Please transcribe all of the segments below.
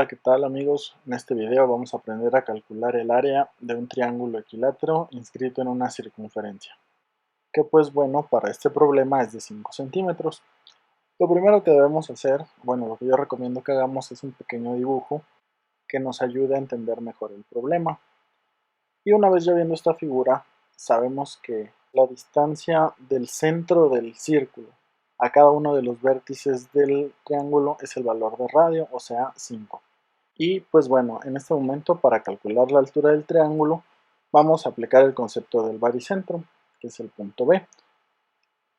Hola, ¿qué tal amigos? En este video vamos a aprender a calcular el área de un triángulo equilátero inscrito en una circunferencia, que pues bueno, para este problema es de 5 centímetros. Lo primero que debemos hacer, bueno, lo que yo recomiendo que hagamos es un pequeño dibujo que nos ayude a entender mejor el problema. Y una vez ya viendo esta figura, sabemos que la distancia del centro del círculo a cada uno de los vértices del triángulo es el valor de radio, o sea 5. Y pues bueno, en este momento para calcular la altura del triángulo vamos a aplicar el concepto del baricentro, que es el punto B,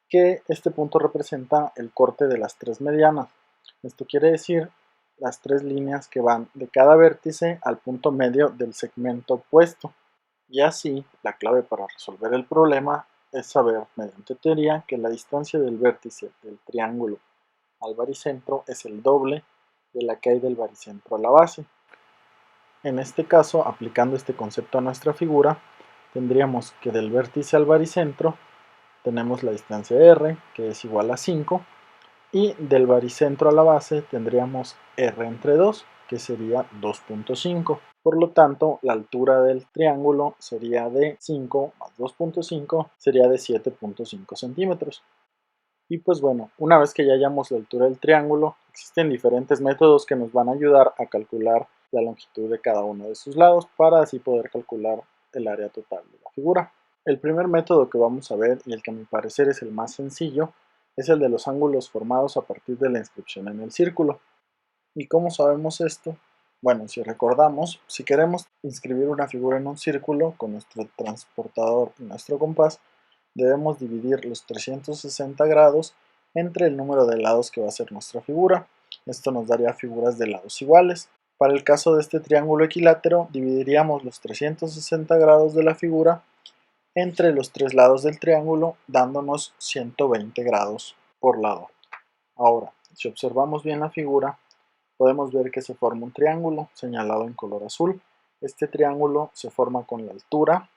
que este punto representa el corte de las tres medianas. Esto quiere decir las tres líneas que van de cada vértice al punto medio del segmento opuesto. Y así, la clave para resolver el problema es saber, mediante teoría, que la distancia del vértice del triángulo al baricentro es el doble de la que hay del baricentro a la base. En este caso, aplicando este concepto a nuestra figura, tendríamos que del vértice al baricentro tenemos la distancia r, que es igual a 5, y del baricentro a la base tendríamos r entre 2, que sería 2.5. Por lo tanto, la altura del triángulo sería de 5 más 2.5, sería de 7.5 centímetros. Y pues bueno, una vez que ya hayamos la altura del triángulo, existen diferentes métodos que nos van a ayudar a calcular la longitud de cada uno de sus lados para así poder calcular el área total de la figura. El primer método que vamos a ver, y el que a mi parecer es el más sencillo, es el de los ángulos formados a partir de la inscripción en el círculo. ¿Y cómo sabemos esto? Bueno, si recordamos, si queremos inscribir una figura en un círculo con nuestro transportador y nuestro compás, debemos dividir los 360 grados entre el número de lados que va a ser nuestra figura. Esto nos daría figuras de lados iguales. Para el caso de este triángulo equilátero, dividiríamos los 360 grados de la figura entre los tres lados del triángulo, dándonos 120 grados por lado. Ahora, si observamos bien la figura, podemos ver que se forma un triángulo señalado en color azul. Este triángulo se forma con la altura,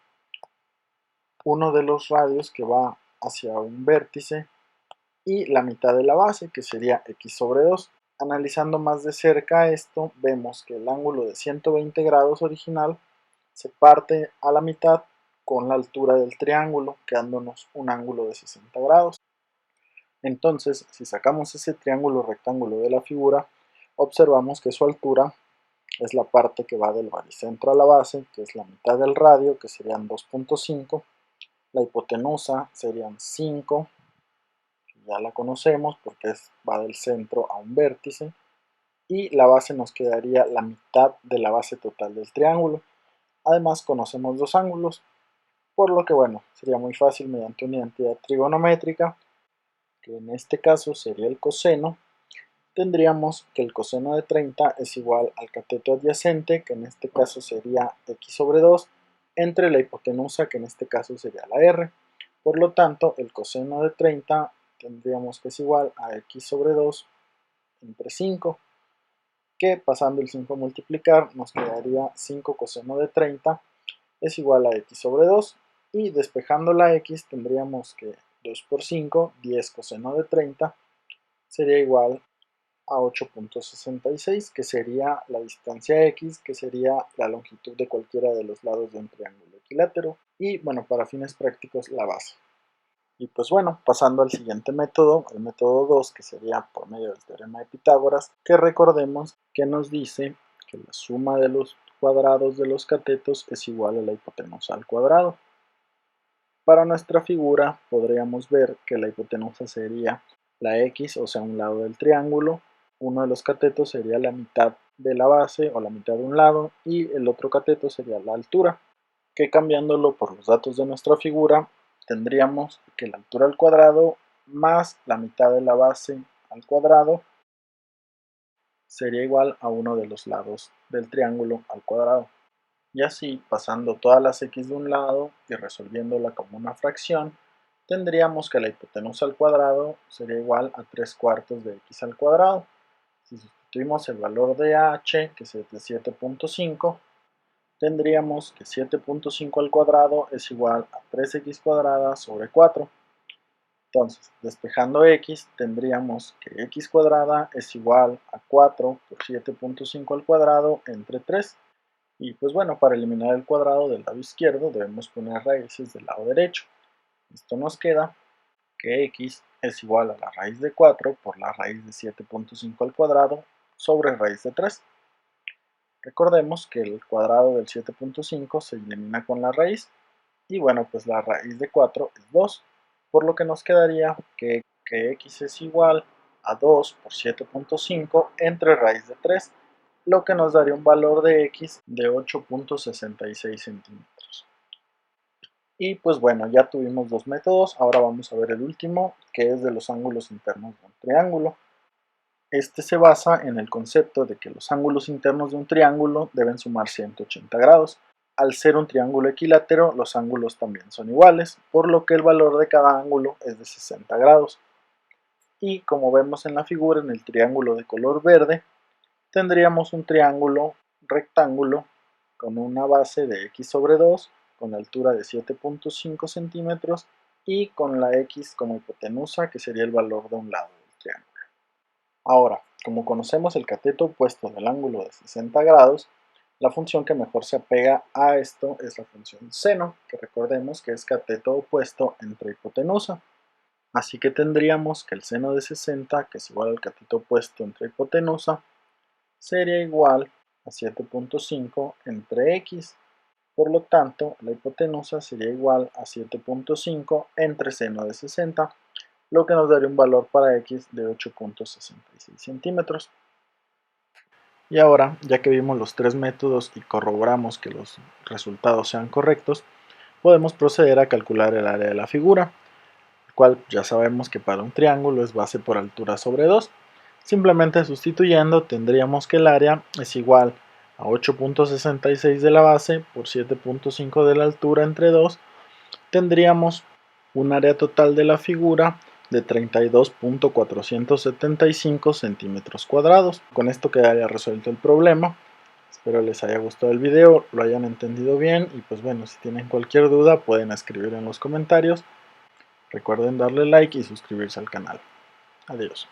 uno de los radios que va hacia un vértice y la mitad de la base, que sería x sobre 2. Analizando más de cerca esto, vemos que el ángulo de 120 grados original se parte a la mitad con la altura del triángulo, quedándonos un ángulo de 60 grados. Entonces, si sacamos ese triángulo rectángulo de la figura, observamos que su altura es la parte que va del baricentro a la base, que es la mitad del radio, que serían 2.5. La hipotenusa serían 5, ya la conocemos porque va del centro a un vértice. Y la base nos quedaría la mitad de la base total del triángulo. Además conocemos dos ángulos, por lo que bueno, sería muy fácil mediante una identidad trigonométrica, que en este caso sería el coseno. Tendríamos que el coseno de 30 es igual al cateto adyacente, que en este caso sería x sobre 2, entre la hipotenusa, que en este caso sería la r. Por lo tanto, el coseno de 30 tendríamos que es igual a x sobre 2 entre 5, que pasando el 5 a multiplicar nos quedaría 5 coseno de 30 es igual a x sobre 2, y despejando la x tendríamos que 2 por 5, 10 coseno de 30, sería igual a 8.66, que sería la distancia x, que sería la longitud de cualquiera de los lados de un triángulo equilátero, y bueno, para fines prácticos la base. Y pues bueno, pasando al siguiente método, el método 2, que sería por medio del teorema de Pitágoras, que recordemos que nos dice que la suma de los cuadrados de los catetos es igual a la hipotenusa al cuadrado. Para nuestra figura podríamos ver que la hipotenusa sería la x, o sea, un lado del triángulo, uno de los catetos sería la mitad de la base o la mitad de un lado, y el otro cateto sería la altura, que cambiándolo por los datos de nuestra figura tendríamos que la altura al cuadrado más la mitad de la base al cuadrado sería igual a uno de los lados del triángulo al cuadrado. Y así, pasando todas las x de un lado y resolviéndola como una fracción, tendríamos que la hipotenusa al cuadrado sería igual a 3 cuartos de x al cuadrado. Si sustituimos el valor de h, que es de 7.5, tendríamos que 7.5 al cuadrado es igual a 3x cuadrada sobre 4. Entonces, despejando x, tendríamos que x cuadrada es igual a 4 por 7.5 al cuadrado entre 3. Y pues bueno, para eliminar el cuadrado del lado izquierdo debemos poner raíces del lado derecho. Esto nos queda que x es igual a la raíz de 4 por la raíz de 7.5 al cuadrado sobre raíz de 3. Recordemos que el cuadrado del 7.5 se elimina con la raíz y bueno, pues la raíz de 4 es 2, por lo que nos quedaría que x es igual a 2 por 7.5 entre raíz de 3, lo que nos daría un valor de x de 8.66 centímetros. Y pues bueno, ya tuvimos dos métodos, ahora vamos a ver el último, que es de los ángulos internos de un triángulo. Este se basa en el concepto de que los ángulos internos de un triángulo deben sumar 180 grados. Al ser un triángulo equilátero, los ángulos también son iguales, por lo que el valor de cada ángulo es de 60 grados. Y como vemos en la figura, en el triángulo de color verde, tendríamos un triángulo rectángulo con una base de x sobre 2, con altura de 7.5 centímetros y con la x como hipotenusa, que sería el valor de un lado del triángulo. Ahora, como conocemos el cateto opuesto del ángulo de 60 grados, la función que mejor se apega a esto es la función seno, que recordemos que es cateto opuesto entre hipotenusa. Así que tendríamos que el seno de 60, que es igual al cateto opuesto entre hipotenusa, sería igual a 7.5 entre x. Por lo tanto, la hipotenusa sería igual a 7.5 entre seno de 60, lo que nos daría un valor para x de 8.66 centímetros. Y ahora, ya que vimos los tres métodos y corroboramos que los resultados sean correctos, podemos proceder a calcular el área de la figura, el cual ya sabemos que para un triángulo es base por altura sobre 2. Simplemente sustituyendo tendríamos que el área es igual a 8.66 de la base por 7.5 de la altura entre 2. Tendríamos un área total de la figura de 32.475 centímetros cuadrados. Con esto quedaría resuelto el problema. Espero les haya gustado el video, lo hayan entendido bien y pues bueno, si tienen cualquier duda pueden escribir en los comentarios. Recuerden darle like y suscribirse al canal. Adiós.